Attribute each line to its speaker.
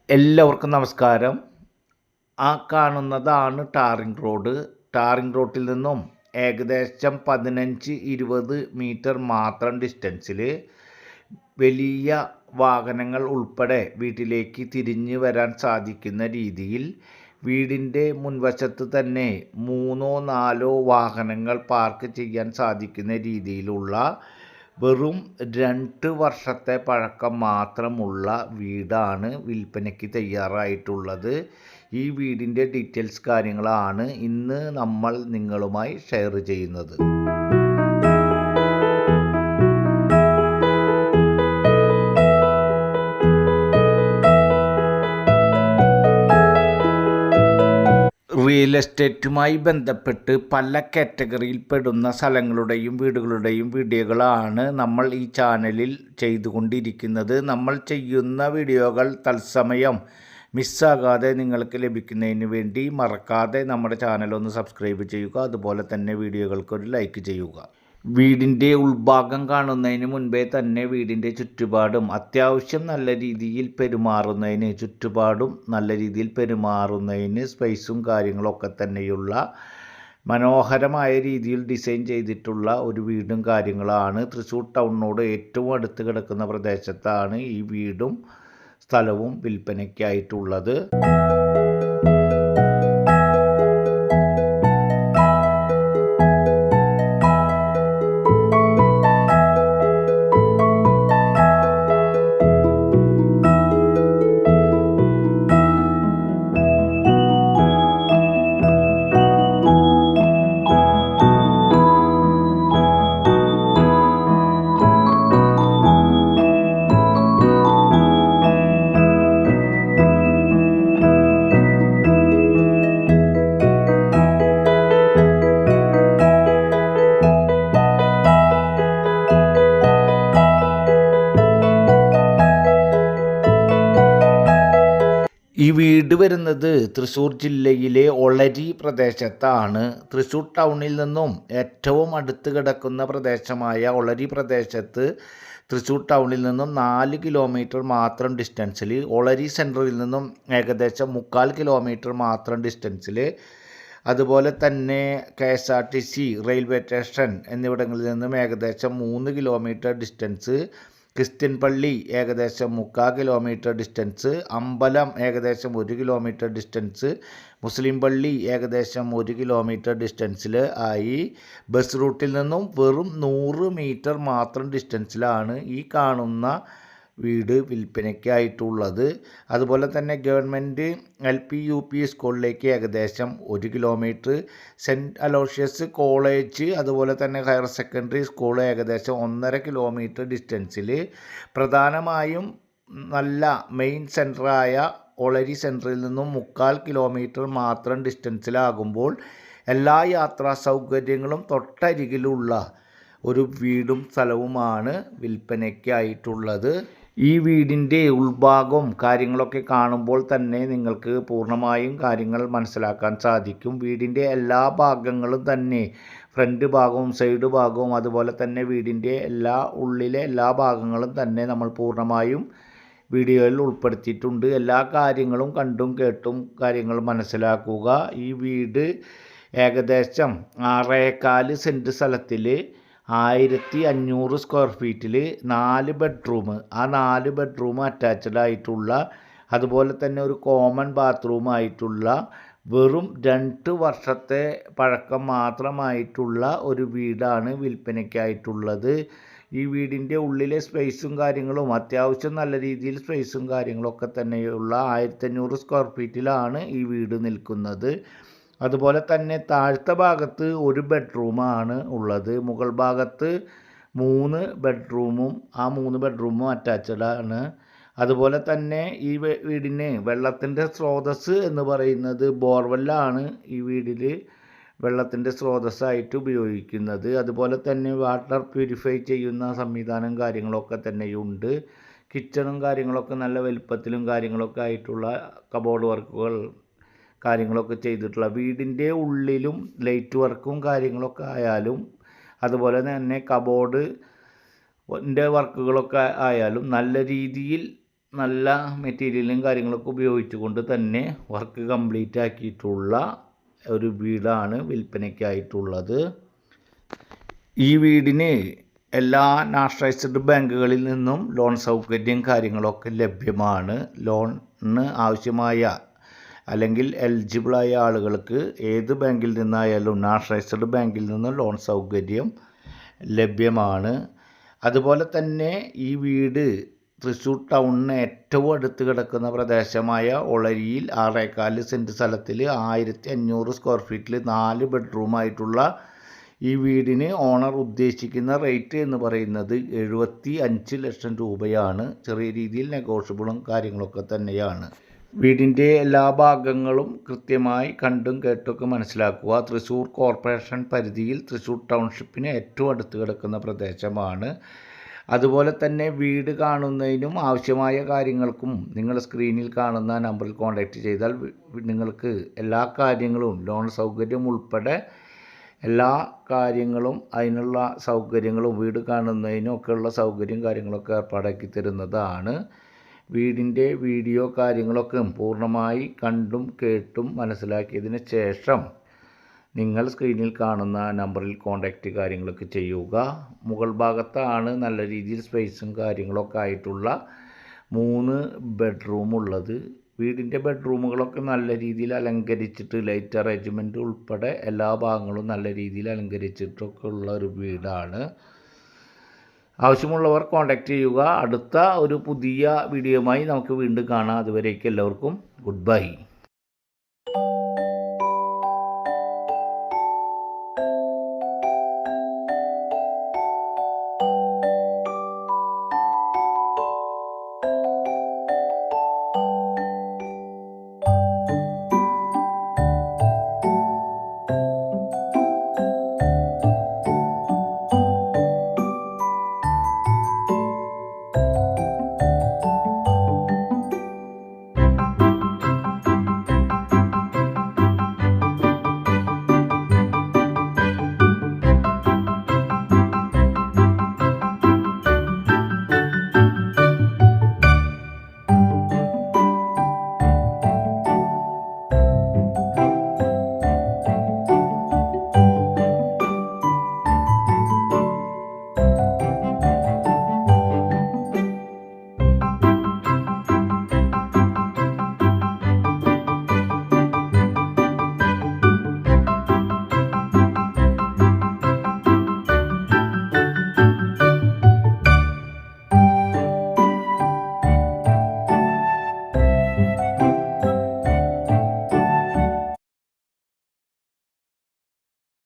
Speaker 1: എല്ലാവർക്കും നമസ്കാരം. ആ കാണുന്നതാണ് ടാറിംഗ് റോഡ്. ടാറിംഗ് റോഡിൽ നിന്നും ഏകദേശം 15-20 മീറ്റർ മാത്രം ഡിസ്റ്റൻസിൽ വലിയ വാഹനങ്ങൾ ഉൾപ്പെടെ വീട്ടിലേക്ക് തിരിഞ്ഞു വരാൻ സാധിക്കുന്ന രീതിയിൽ വീടിൻ്റെ മുൻവശത്ത് തന്നെ 3-4 വാഹനങ്ങൾ പാർക്ക് ചെയ്യാൻ സാധിക്കുന്ന രീതിയിലുള്ള വെറും 2 വർഷത്തെ പഴക്കം മാത്രമുള്ള വീടാണ് വിൽപ്പനയ്ക്ക് തയ്യാറായിട്ടുള്ളത്. ഈ വീടിൻ്റെ ഡീറ്റെയിൽസ് കാര്യങ്ങളാണ് ഇന്ന് നമ്മൾ നിങ്ങളുമായി ഷെയർ ചെയ്യുന്നത്. റിയൽ എസ്റ്റേറ്റുമായി ബന്ധപ്പെട്ട് പല കാറ്റഗറിയിൽ പെടുന്ന സ്ഥലങ്ങളുടെയും വീടുകളുടെയും വീഡിയോകളാണ് നമ്മൾ ഈ ചാനലിൽ ചെയ്തുകൊണ്ടിരിക്കുന്നത്. നമ്മൾ ചെയ്യുന്ന വീഡിയോകൾ തത്സമയം മിസ്സാകാതെ നിങ്ങൾക്ക് ലഭിക്കുന്നതിന് വേണ്ടി മറക്കാതെ നമ്മുടെ ചാനൽ ഒന്ന് സബ്സ്ക്രൈബ് ചെയ്യുക. അതുപോലെ തന്നെ വീഡിയോകൾക്കൊരു ലൈക്ക് ചെയ്യുക. വീടിൻ്റെ ഉൾഭാഗം കാണുന്നതിന് മുൻപേ തന്നെ വീടിൻ്റെ ചുറ്റുപാടും അത്യാവശ്യം നല്ല രീതിയിൽ പെരുമാറുന്നതിന് സ്പേസും കാര്യങ്ങളൊക്കെ തന്നെയുള്ള മനോഹരമായ രീതിയിൽ ഡിസൈൻ ചെയ്തിട്ടുള്ള ഒരു വീടും കാര്യങ്ങളാണ്. തൃശ്ശൂർ ടൗണിനോട് ഏറ്റവും അടുത്ത് കിടക്കുന്ന പ്രദേശത്താണ് ഈ വീടും സ്ഥലവും വിൽപ്പനയ്ക്കായിട്ടുള്ളത്. ഈ വീട് വരുന്നത് തൃശ്ശൂർ ജില്ലയിലെ ഒളരി പ്രദേശത്താണ്. തൃശ്ശൂർ ടൗണിൽ നിന്നും ഏറ്റവും അടുത്ത് കിടക്കുന്ന പ്രദേശമായ ഒളരി പ്രദേശത്ത് തൃശ്ശൂർ ടൗണിൽ നിന്നും 4 കിലോമീറ്റർ മാത്രം ഡിസ്റ്റൻസിൽ, ഒളരി സെൻറ്ററിൽ നിന്നും ഏകദേശം 3/4 കിലോമീറ്റർ മാത്രം ഡിസ്റ്റൻസിൽ, അതുപോലെ തന്നെ KSRTC റെയിൽവേ സ്റ്റേഷൻ എന്നിവിടങ്ങളിൽ നിന്നും ഏകദേശം 3 കിലോമീറ്റർ ഡിസ്റ്റൻസ്, ക്രിസ്ത്യൻ പള്ളി ഏകദേശം 3/4 കിലോമീറ്റർ ഡിസ്റ്റൻസ്, അമ്പലം ഏകദേശം 1 കിലോമീറ്റർ ഡിസ്റ്റൻസ്, മുസ്ലിം പള്ളി ഏകദേശം 1 കിലോമീറ്റർ ഡിസ്റ്റൻസിൽ ആയി ബസ് റൂട്ടിൽ നിന്നും വെറും 100 മീറ്റർ മാത്രം ഡിസ്റ്റൻസിലാണ് ഈ കാണുന്ന വീട് വിൽപ്പനയ്ക്കായിട്ടുള്ളത്. അതുപോലെ തന്നെ ഗവൺമെൻറ് LP UP സ്കൂളിലേക്ക് ഏകദേശം 1 കിലോമീറ്റർ, സെൻറ്റ് അലോഷ്യസ് കോളേജ് അതുപോലെ തന്നെ ഹയർ സെക്കൻഡറി സ്കൂൾ ഏകദേശം 1.5 കിലോമീറ്റർ ഡിസ്റ്റൻസിൽ, പ്രധാനമായും നല്ല മെയിൻ സെൻറ്ററായ ഒളരി സെൻറ്ററിൽ നിന്നും 3/4 കിലോമീറ്റർ മാത്രം ഡിസ്റ്റൻസിലാകുമ്പോൾ എല്ലാ യാത്രാ സൗകര്യങ്ങളും തൊട്ടരികിലുള്ള ഒരു വീടും സ്ഥലവുമാണ് വിൽപ്പനയ്ക്കായിട്ടുള്ളത്. ഈ വീടിൻ്റെ ഉൾഭാഗവും കാര്യങ്ങളൊക്കെ കാണുമ്പോൾ തന്നെ നിങ്ങൾക്ക് പൂർണ്ണമായും കാര്യങ്ങൾ മനസ്സിലാക്കാൻ സാധിക്കും. വീടിൻ്റെ എല്ലാ ഭാഗങ്ങളും തന്നെ ഫ്രണ്ട് ഭാഗവും സൈഡ് ഭാഗവും അതുപോലെ തന്നെ വീടിൻ്റെ ഉള്ളിലെ എല്ലാ ഭാഗങ്ങളും തന്നെ നമ്മൾ പൂർണ്ണമായും വീഡിയോയിൽ ഉൾപ്പെടുത്തിയിട്ടുണ്ട്. എല്ലാ കാര്യങ്ങളും കണ്ടും കേട്ടും കാര്യങ്ങൾ മനസ്സിലാക്കുക. ഈ വീട് ഏകദേശം 6.25 സെൻറ്റ് സ്ഥലത്തിൽ 1500 സ്ക്വയർ ഫീറ്റിൽ 4 ബെഡ്റൂം, ആ 4 ബെഡ്റൂം അറ്റാച്ച്ഡ് ആയിട്ടുള്ള, അതുപോലെ തന്നെ ഒരു കോമൺ ബാത്റൂം ആയിട്ടുള്ള വെറും 2 വർഷത്തെ പഴക്കം മാത്രമായിട്ടുള്ള ഒരു വീടാണ് വിൽപ്പനയ്ക്കായിട്ടുള്ളത്. ഈ വീടിൻ്റെ ഉള്ളിലെ സ്പേസും കാര്യങ്ങളും അത്യാവശ്യം നല്ല രീതിയിൽ സ്പേസും കാര്യങ്ങളൊക്കെ തന്നെയുള്ള 1500 സ്ക്വയർ ഫീറ്റിലാണ് ഈ വീട് നിൽക്കുന്നത്. അതുപോലെ തന്നെ താഴത്തെ ഭാഗത്ത് 1 ബെഡ്റൂമാണ് ഉള്ളത്. മുകൾ ഭാഗത്ത് 3 ബെഡ്റൂമും ആ 3 ബെഡ്റൂമും അറ്റാച്ച്ഡ് ആണ്. അതുപോലെ തന്നെ ഈ വീടിന് വെള്ളത്തിൻ്റെ സ്രോതസ്സ് എന്ന് പറയുന്നത് ബോർവെല്ലാണ് ഈ വീടിൽ വെള്ളത്തിൻ്റെ സ്രോതസ്സായിട്ട് ഉപയോഗിക്കുന്നത്. അതുപോലെ തന്നെ വാട്ടർ പ്യൂരിഫൈ ചെയ്യുന്ന സംവിധാനം കാര്യങ്ങളൊക്കെ തന്നെയുണ്ട്. കിച്ചണും കാര്യങ്ങളൊക്കെ നല്ല വലുപ്പത്തിലും കാര്യങ്ങളൊക്കെ ആയിട്ടുള്ള കബോർഡ് വർക്കുകൾ കാര്യങ്ങളൊക്കെ ചെയ്തിട്ടുള്ള വീടിൻ്റെ ഉള്ളിലും ലൈറ്റ് വർക്കും കാര്യങ്ങളൊക്കെ ആയാലും അതുപോലെ തന്നെ കബോർഡിൻ്റെ വർക്കുകളൊക്കെ ആയാലും നല്ല രീതിയിൽ നല്ല മെറ്റീരിയലും കാര്യങ്ങളൊക്കെ ഉപയോഗിച്ചുകൊണ്ട് തന്നെ വർക്ക് കംപ്ലീറ്റ് ആക്കിയിട്ടുള്ള ഒരു വീടാണ് വിൽപ്പനയ്ക്കായിട്ടുള്ളത്. ഈ വീടിന് എല്ലാ നാഷണലൈസ്ഡ് ബാങ്കുകളിൽ നിന്നും ലോൺ സൗകര്യം കാര്യങ്ങളൊക്കെ ലഭ്യമാണ്. ലോണിന് ആവശ്യമായ അല്ലെങ്കിൽ എലിജിബിളായ ആളുകൾക്ക് ഏത് ബാങ്കിൽ നിന്നായാലും നാഷണലൈസ്ഡ് ബാങ്കിൽ നിന്ന് ലോൺ സൗകര്യം ലഭ്യമാണ്. അതുപോലെ തന്നെ ഈ വീട് തൃശ്ശൂർ ടൗണിന് ഏറ്റവും അടുത്ത് കിടക്കുന്ന പ്രദേശമായ ഒളരിയിൽ 6.25 സെൻറ്റ് സ്ഥലത്തിൽ 1500 സ്ക്വയർ ഫീറ്റിൽ 4 ബെഡ്റൂമായിട്ടുള്ള ഈ വീടിന് ഓണർ ഉദ്ദേശിക്കുന്ന റേറ്റ് എന്ന് പറയുന്നത് 75 ലക്ഷം രൂപയാണ്. ചെറിയ രീതിയിൽ നെഗോഷ്യബിളും കാര്യങ്ങളൊക്കെ തന്നെയാണ്. വീടിൻ്റെ എല്ലാ ഭാഗങ്ങളും കൃത്യമായി കണ്ടും കേട്ടൊക്കെ മനസ്സിലാക്കുക. തൃശ്ശൂർ കോർപ്പറേഷൻ പരിധിയിൽ തൃശ്ശൂർ ടൗൺഷിപ്പിന് ഏറ്റവും അടുത്ത് കിടക്കുന്ന പ്രദേശമാണ്. അതുപോലെ തന്നെ വീട് കാണുന്നതിനും ആവശ്യമായ കാര്യങ്ങൾക്കും നിങ്ങൾ സ്ക്രീനിൽ കാണുന്ന നമ്പറിൽ കോൺടാക്റ്റ് ചെയ്താൽ നിങ്ങൾക്ക് എല്ലാ കാര്യങ്ങളും ലോൺ സൗകര്യം ഉൾപ്പെടെ എല്ലാ കാര്യങ്ങളും അതിനുള്ള സൗകര്യങ്ങളും വീട് കാണുന്നതിനൊക്കെയുള്ള സൗകര്യം കാര്യങ്ങളൊക്കെ ഏർപ്പാടാക്കി തരുന്നതാണ്. വീടിൻ്റെ വീഡിയോ കാര്യങ്ങളൊക്കെ പൂർണ്ണമായി കണ്ടും കേട്ടും മനസ്സിലാക്കിയതിന് ശേഷം നിങ്ങൾ സ്ക്രീനിൽ കാണുന്ന നമ്പറിൽ കോൺടാക്റ്റ് കാര്യങ്ങളൊക്കെ ചെയ്യുക. മുകൾ ഭാഗത്താണ് നല്ല രീതിയിൽ സ്പേസും കാര്യങ്ങളൊക്കെ ആയിട്ടുള്ള 3 ബെഡ്റൂം ഉള്ളത്. വീടിൻ്റെ ബെഡ്റൂമുകളൊക്കെ നല്ല രീതിയിൽ അലങ്കരിച്ചിട്ട് ലൈറ്റ് അറേഞ്ച്മെൻറ്റ് ഉൾപ്പെടെ എല്ലാ ഭാഗങ്ങളും നല്ല രീതിയിൽ അലങ്കരിച്ചിട്ടൊക്കെ ഉള്ള ഒരു വീടാണ്. ആവശ്യമുള്ളവർ കോൺടാക്റ്റ് ചെയ്യുക. അടുത്ത ഒരു പുതിയ വീഡിയോയുമായി നമുക്ക് വീണ്ടും കാണാം. അതുവരേക്കും എല്ലാവർക്കും ഗുഡ് ബൈ.